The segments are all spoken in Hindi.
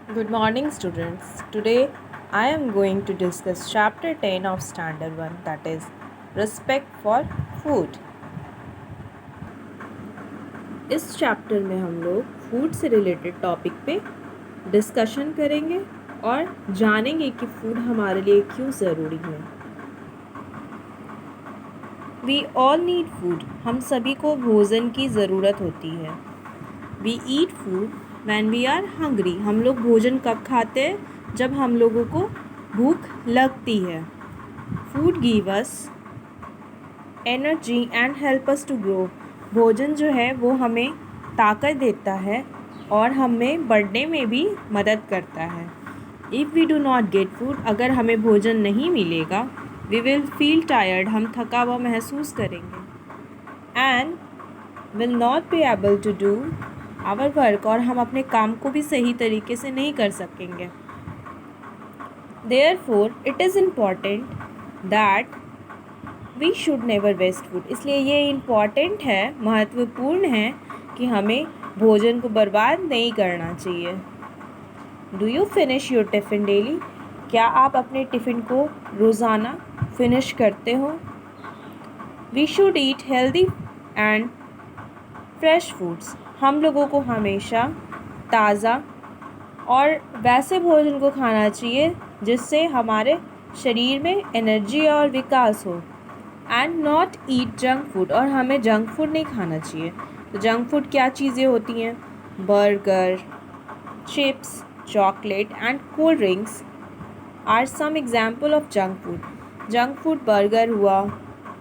Good morning, students. Today I am going to discuss chapter 10 of Standard 1, that is Respect for Food. इस चैप्टर में हम लोग फूड से रिलेटेड टॉपिक पे डिस्कशन करेंगे और जानेंगे कि फूड हमारे लिए क्यों ज़रूरी है। वी ऑल नीड फूड, हम सभी को भोजन की ज़रूरत होती है। We eat food when we are hungry, हम लोग भोजन कब खाते हैं? जब हम लोगों को भूख लगती है। Food give us energy and help us to grow, भोजन जो है वो हमें ताकत देता है और हमें बढ़ने में भी मदद करता है। If we do not get food, अगर हमें भोजन नहीं मिलेगा, वी विल फील टायर्ड, हम थका हुआ महसूस करेंगे, and will not be able to do our work, और हम अपने काम को भी सही तरीके से नहीं कर सकेंगे। Therefore it is important that we should never waste food, इसलिए ये इम्पॉर्टेंट है, महत्वपूर्ण है कि हमें भोजन को बर्बाद नहीं करना चाहिए। Do you finish your tiffin daily, क्या आप अपने टिफ़िन को रोज़ाना फिनिश करते हो? We should eat healthy and fresh foods, हम लोगों को हमेशा ताज़ा और वैसे भोजन को खाना चाहिए जिससे हमारे शरीर में एनर्जी और विकास हो। And not eat junk food, और हमें जंक फूड नहीं खाना चाहिए। तो जंक फूड क्या चीज़ें होती हैं? Burger, chips, chocolate and cold drinks are some example of junk food. Junk food burger हुआ,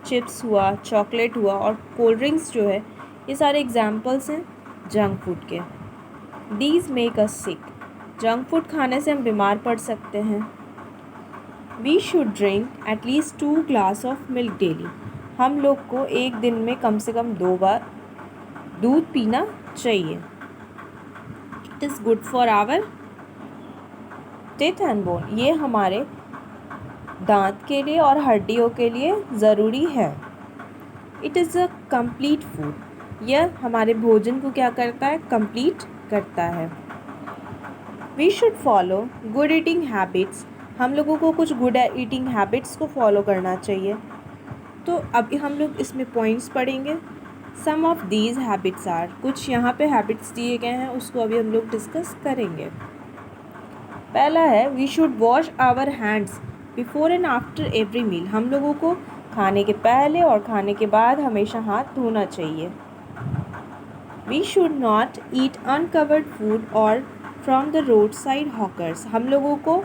चिप्स हुआ, चॉकलेट हुआ और कोल्ड ड्रिंक्स जो है, ये सारे एग्जाम्पल्स हैं जंक फूड के। These make us sick, junk food खाने से हम बीमार पड़ सकते हैं। We should drink at least 2 glass of milk daily, हम लोग को एक दिन में कम से कम 2 बार दूध पीना चाहिए। It is good for our teeth and bone, ये हमारे दांत के लिए और हड्डियों के लिए ज़रूरी है। It is a complete food, यह हमारे भोजन को क्या करता है? कंप्लीट करता है। We should follow good eating habits, हम लोगों को कुछ गुड ईटिंग हैबिट्स को फॉलो करना चाहिए। तो अभी हम लोग इसमें पॉइंट्स पढ़ेंगे। Some of these habits are, कुछ यहाँ पे हैबिट्स दिए गए हैं, उसको अभी हम लोग डिस्कस करेंगे। पहला है we should wash our hands before and after every meal, हम लोगों को खाने के पहले और खाने के बाद हमेशा हाथ धोना चाहिए। We should not eat uncovered food और from the roadside hawkers, हम लोगों को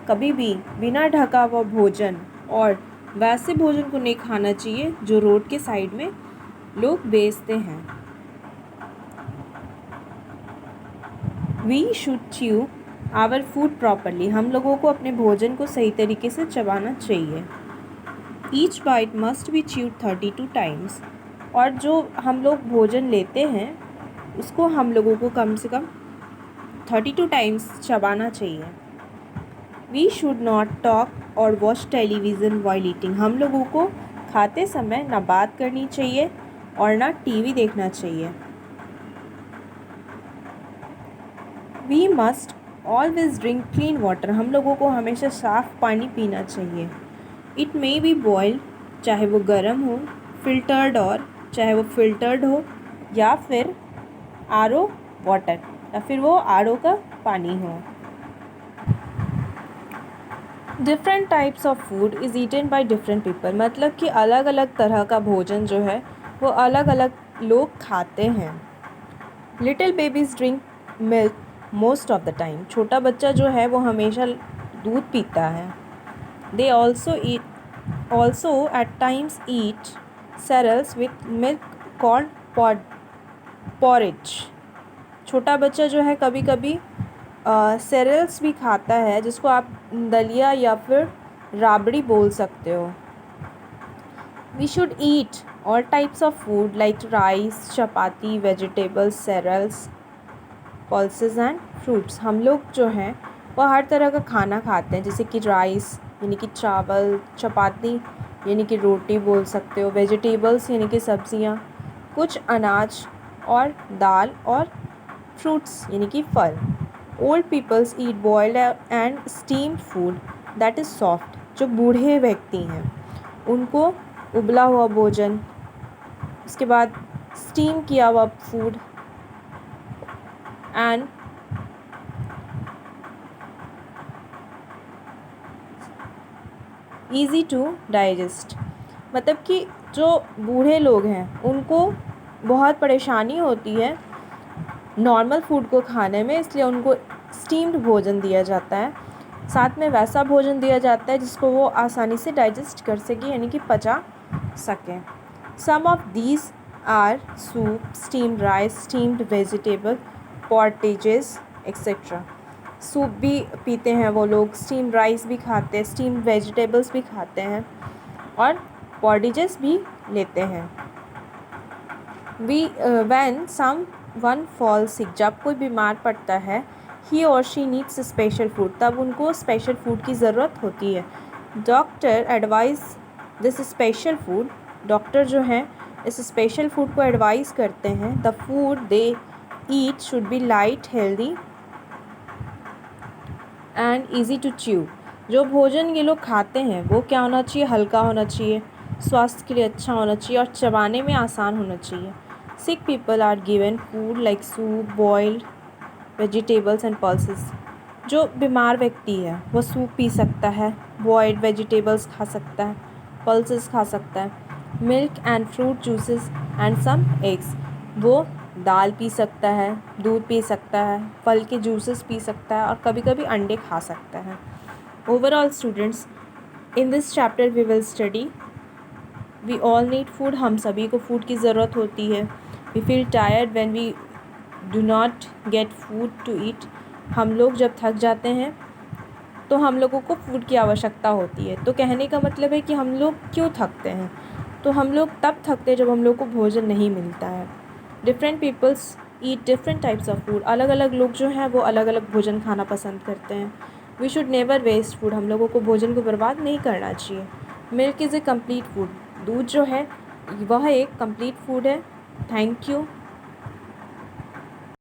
कभी भी बिना ढका हुआ भोजन और वैसे भोजन को नहीं खाना चाहिए जो रोड के साइड में लोग बेचते हैं। We should chew our food properly, हम लोगों को अपने भोजन को सही तरीके से चबाना चाहिए। Each bite must be chewed 32 times, और जो हम लोग भोजन लेते हैं उसको हम लोगों को कम से कम 32 टाइम्स चबाना चाहिए। वी शुड नॉट टॉक और वॉच टेलीविज़न वाइल ईटिंग, हम लोगों को खाते समय ना बात करनी चाहिए और ना टीवी देखना चाहिए। We must always drink clean water, हम लोगों को हमेशा साफ़ पानी पीना चाहिए। इट मे बी बॉइल्ड, चाहे वो गर्म हो, फिल्टर्ड, और चाहे वो फिल्टर्ड हो, या फिर आरओ वाटर, या फिर वो आरओ का पानी हो। Different types of food is eaten by different people, मतलब कि अलग अलग तरह का भोजन जो है वो अलग अलग लोग खाते हैं। Little babies drink milk most of the time, छोटा बच्चा जो है वो हमेशा दूध पीता है। They also eight times eat cereals with milk called porridge, छोटा बच्चा जो है कभी कभी cereals भी खाता है, जिसको आप दलिया या फिर राबड़ी बोल सकते हो। We should eat all types of food like rice, chapati, vegetables, cereals, pulses and fruits, हम लोग जो हैं वो हर तरह का खाना खाते हैं, जैसे कि राइस यानी कि चावल, चपाती यानी कि रोटी बोल सकते हो, वेजिटेबल्स यानी कि सब्जियां, कुछ अनाज और दाल, और फ्रूट्स यानी कि फल। Old peoples eat boiled and steamed food that is soft. जो बूढ़े व्यक्ति हैं उनको उबला हुआ भोजन, उसके बाद स्टीम किया हुआ food and easy to digest. मतलब कि जो बूढ़े लोग हैं उनको बहुत परेशानी होती है नॉर्मल फूड को खाने में, इसलिए उनको स्टीम्ड भोजन दिया जाता है। साथ में वैसा भोजन दिया जाता है जिसको वो आसानी से डाइजेस्ट कर सके, यानी कि पचा सकें। Some of these are soups, steamed rice, steamed vegetable, pottages etcetera. Soup भी पीते हैं वो लोग, स्टीम्ड राइस भी खाते हैं, स्टीम्ड वेजिटेबल्स भी खाते हैं और पॉटेजेस भी लेते हैं। वैन सम वन फॉल सिक, जब कोई बीमार पड़ता है, ही और शी नीड्स स्पेशल फूड, तब उनको स्पेशल फूड की ज़रूरत होती है। Doctor advise this special food, doctor जो हैं इस स्पेशल फूड को एडवाइस करते हैं। The food they eat should be light, healthy and easy to chew. जो भोजन ये लोग खाते हैं वो क्या होना चाहिए, हल्का होना चाहिए, स्वास्थ्य के लिए अच्छा होना चाहिए और चबाने में आसान होना चाहिए। Sick people are given food like soup, boiled vegetables and pulses. जो बीमार व्यक्ति है वो सूप पी सकता है, बॉइल्ड वेजिटेबल्स खा सकता है, पल्सेस खा सकता है, milk and fruit juices and some eggs. वो दाल पी सकता है, दूध पी सकता है, फल के जूसेस पी सकता है और कभी कभी अंडे खा सकता है। Overall students, in this chapter we will study we all need food. हम सभी को फूड की ज़रूरत होती है। We feel tired when we do not get food to eat. हम लोग जब थक जाते हैं तो हम लोगों को फूड की आवश्यकता होती है। तो कहने का मतलब है कि हम लोग क्यों थकते हैं, तो हम लोग तब थकते हैं जब हम लोग को भोजन नहीं मिलता है। Different peoples eat different types of food. अलग अलग लोग जो हैं वो अलग अलग भोजन खाना पसंद करते हैं। We should never waste food, हम लोगों को भोजन को बर्बाद नहीं करना चाहिए। Milk is a complete food, दूध जो है वह एक कम्प्लीट फूड है। Thank you.